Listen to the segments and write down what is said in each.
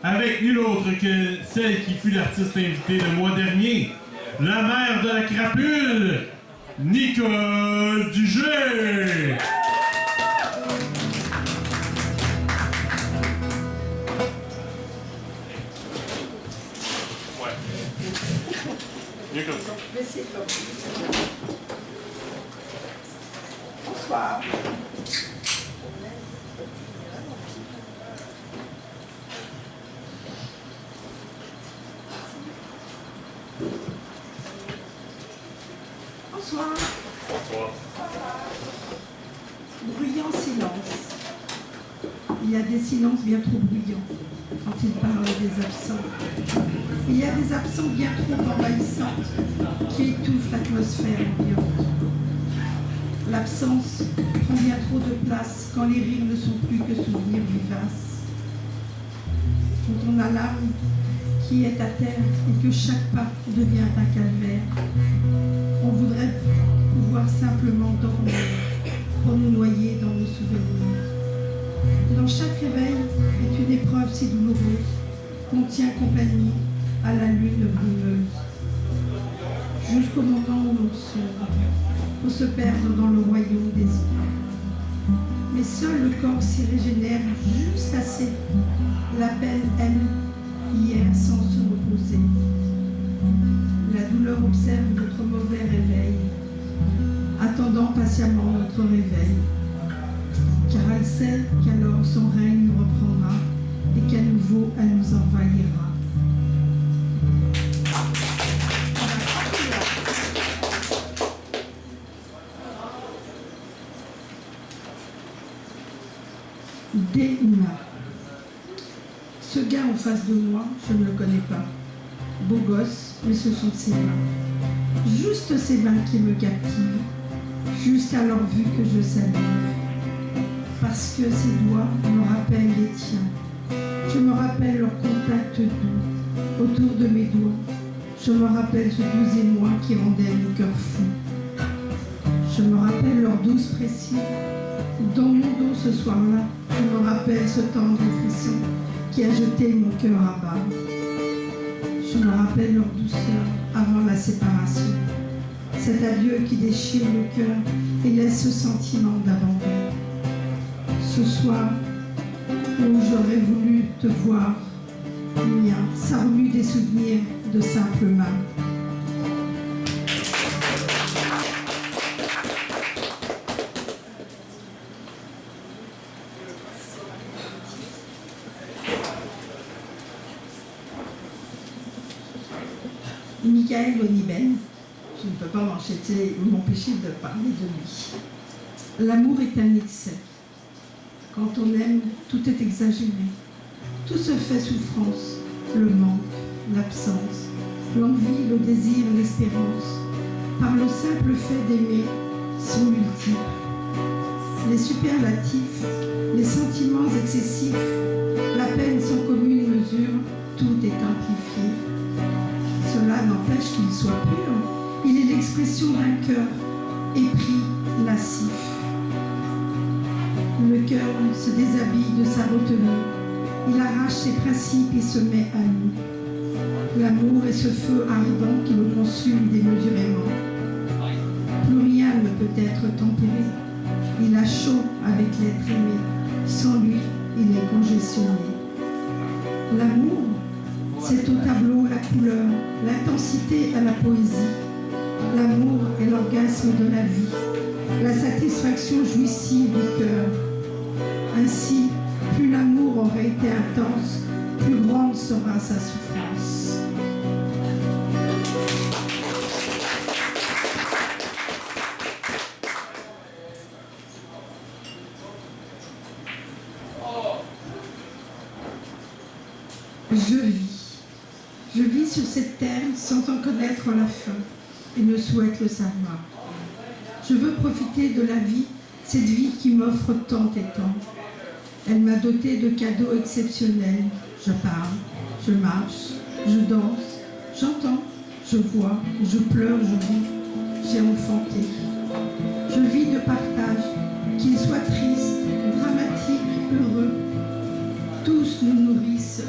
avec nul autre que celle qui fut l'artiste invitée le mois dernier, la mère de la crapule, Nicole Dugé. Mieux comme ça. Je vais essayer de faire. Bonsoir. Bonsoir. Bonsoir. Bruyant silence. Il y a des silences bien trop bruyants quand il parle des absents. Il y a des absents bien trop envahissants qui étouffent l'atmosphère ambiante. L'absence prend bien trop de place quand les rires ne sont plus que souvenirs vivaces. Quand on a l'âme qui est à terre et que chaque pas devient un calvaire, on voudrait pouvoir simplement dormir pour nous noyer dans nos souvenirs. Dans chaque réveil est une épreuve si douloureuse qu'on tient compagnie à la lune brumeuse. Jusqu'au moment où l'on sombre, pour se perdre dans le royaume des îles. Mais seul le corps s'y régénère juste assez. La peine, elle, hier sans se reposer. La douleur observe notre mauvais réveil, attendant patiemment notre réveil. Car elle sait qu'alors son règne reprendra et qu'à nouveau elle nous envahira. Déuna. Ce gars en face de moi, je ne le connais pas. Beau gosse, mais ce sont ses mains. Juste ses mains qui me captivent, juste à leur vue que je salive. Parce que ses doigts me rappellent les tiens. Je me rappelle leur contact doux autour de mes doigts. Je me rappelle ce doux émoi qui rendait mon cœur fou. Je me rappelle leur douce pression dans mon dos ce soir-là. Je me rappelle ce tendre frisson qui a jeté mon cœur à bas. Je me rappelle leur douceur avant la séparation. Cet adieu qui déchire le cœur et laisse ce sentiment d'abandon. Ce soir où j'aurais voulu te voir, mien, ça remue des souvenirs de simples mains. Michael Oniben, je ne peux pas m'empêcher de parler de lui. L'amour est un excès. Quand on aime, tout est exagéré. Tout se fait souffrance, le manque, l'absence, l'envie, le désir, l'espérance. Par le simple fait d'aimer, sont multiples. Les superlatifs, les sentiments excessifs, la peine sans commune mesure, tout est amplifié. Cela n'empêche qu'il soit pur. Il est l'expression d'un cœur épris, lascif. Le cœur se déshabille de sa retenue. Il arrache ses principes et se met à nu. L'amour est ce feu ardent qui le consume démesurément. Plus rien ne peut être tempéré. Il a chaud avec l'être aimé. Sans lui, il est congestionné. L'amour, c'est au tableau la couleur, l'intensité à la poésie. L'amour est l'orgasme de la vie, la satisfaction jouissive du cœur. Ainsi, plus l'amour aurait été intense, plus grande sera sa souffrance. Je vis sur cette terre sans en connaître la fin et ne souhaite le savoir. Je veux profiter de la vie, cette vie qui m'offre tant et tant. Elle m'a doté de cadeaux exceptionnels. Je parle, je marche, je danse, j'entends, je vois, je pleure, je ris. J'ai enfanté. Je vis de partage, qu'il soit triste, dramatique, heureux. Tous nous nourrissent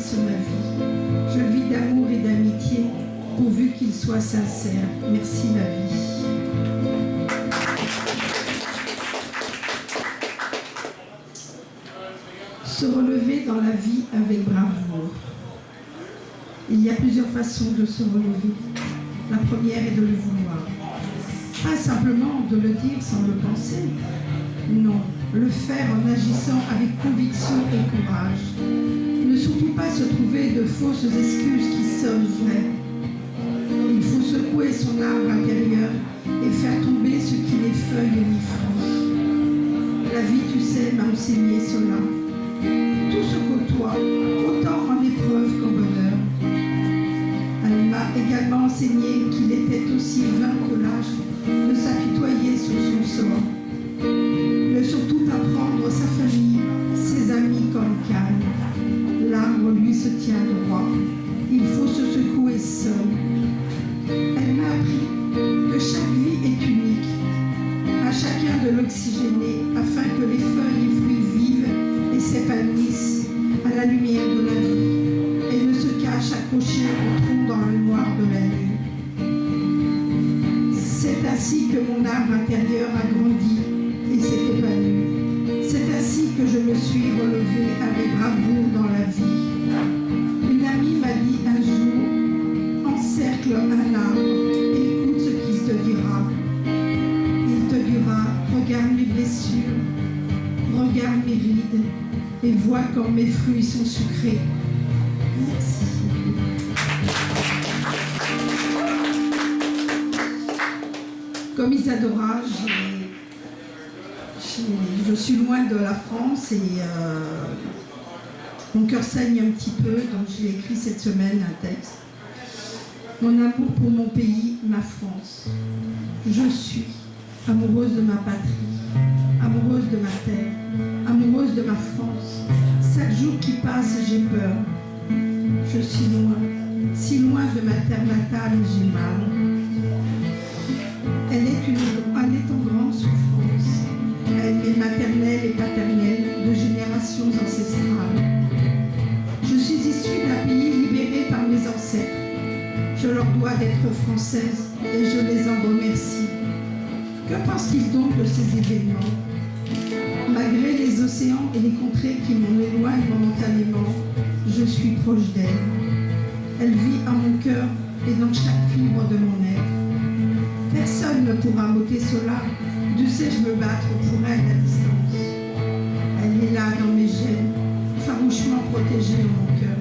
bénisse ma vie. Je vis d'amour et d'amitié, pourvu qu'il soit sincère. Merci ma vie. Se relever dans la vie avec bravoure. Il y a plusieurs façons de se relever. La première est de le vouloir. Pas simplement de le dire sans le penser. Non, le faire en agissant avec conviction et courage. Ne surtout pas se trouver de fausses excuses qui sonnent vraies. Il faut secouer son arbre intérieur et faire tomber ce qui l'effeuille ni franche. La vie, tu sais, m'a enseigné cela. Tout se côtoie, autant en épreuve qu'en bonheur. Elle m'a également enseigné qu'il était aussi vain que lâche de s'apitoyer sur son sort. Ne surtout pas prendre sa famille, ses amis comme calme. L'arbre, lui, se tient droit. Il faut se secouer seul. Elle m'a appris que chaque vie est unique. À chacun de l'oxygéner afin que les feuilles et fruits vivent et s'épanouissent à la lumière de la vie et ne se cachent accrochés au tronc dans le noir de la nuit. C'est ainsi que mon arbre intérieur a grandi et s'est épanoui. C'est ainsi que je me suis relevée avec bravoure dans la vie. Une amie m'a dit un jour, encercle un arbre et écoute ce qu'il te dira. Il te dira, regarde mes blessures, regarde mes rides et vois comme mes fruits sont sucrés. Merci. Comme Isadora, je suis loin de la France et mon cœur saigne un petit peu, donc j'ai écrit cette semaine un texte. Mon amour pour mon pays, ma France. Je suis amoureuse de ma patrie, amoureuse de ma terre, amoureuse de ma France. Chaque jour qui passe, j'ai peur. Je suis loin, si loin de ma terre natale et j'ai mal. Elle est en grande souffrance. Elle est maternelle et paternelle de générations ancestrales. Je suis issue d'un pays libéré par mes ancêtres. Je leur dois d'être française et je les en remercie. Que pensent-ils donc de ces événements? Malgré les océans et les contrées qui m'en éloignent momentanément, je suis proche d'elle. Elle vit en mon cœur et dans chaque fibre de mon être. Personne ne pourra m'ôter cela, d'où sais-je me battre pour elle à distance. Elle est là dans mes gènes, farouchement protégée dans mon cœur.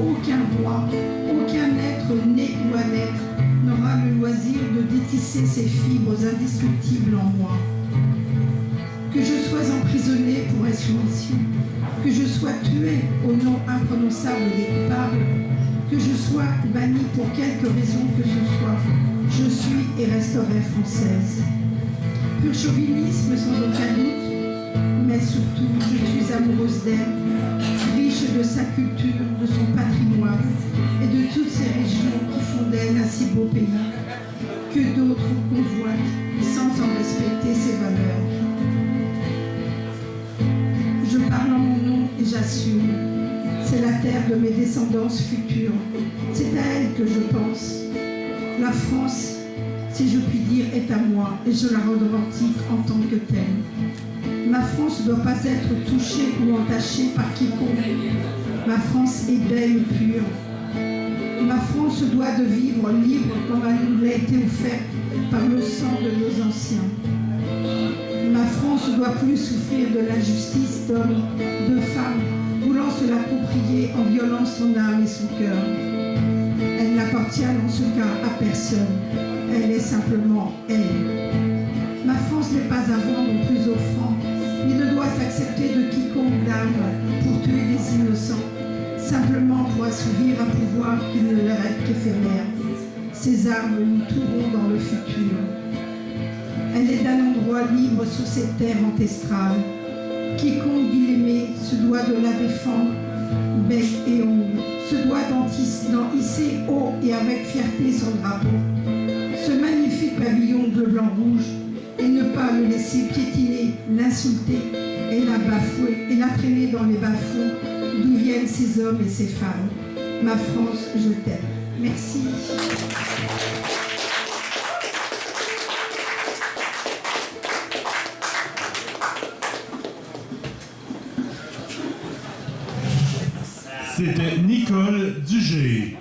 Aucun roi, aucun être né ou à naître n'aura le loisir de détisser ces fibres indestructibles en moi. Que je sois emprisonnée pour insurrection, que je sois tuée au nom imprononçable des coupables, que je sois bannie pour quelque raison que ce soit, je suis et resterai française. Pur chauvinisme sans aucun doute, mais surtout je suis amoureuse d'elle, riche de sa culture, de son patrimoine et de toutes ces régions qui font d'elle un si beau pays, que d'autres convoitent sans en respecter ses valeurs. Je parle en mon nom et j'assume. C'est la terre de mes descendants futures. C'est à elle que je pense. La France, si je puis dire, est à moi et je la revendique en tant que telle. Ma France ne doit pas être touchée ou entachée par quiconque. Ma France est belle et pure. Ma France se doit de vivre libre comme elle nous a été offerte par le sang de nos anciens. Ma France ne doit plus souffrir de l'injustice d'hommes, de femmes, voulant se l'approprier en violant son âme et son cœur. Elle n'appartient en ce cas à personne. Elle est simplement elle. Ma France n'est pas à vendre plus offrant, ni ne doit s'accepter de quiconque d'armes pour tuer des innocents, simplement pour assouvir un pouvoir qui ne leur est qu'éphémère. Ces armes nous tueront dans le futur. Elle est d'un endroit libre sur cette terre ancestrale. Quiconque dit l'aimer se doit de la défendre, bec et ongles, se doit d'en hisser haut et avec fierté son drapeau. Ce magnifique pavillon bleu, blanc, rouge, et ne pas le laisser piétiner, l'insulter et la bafouer et la traîner dans les bas-fonds d'où viennent ces hommes et ces femmes. Ma France, je t'aime. Merci. C'était Nicole Dugé.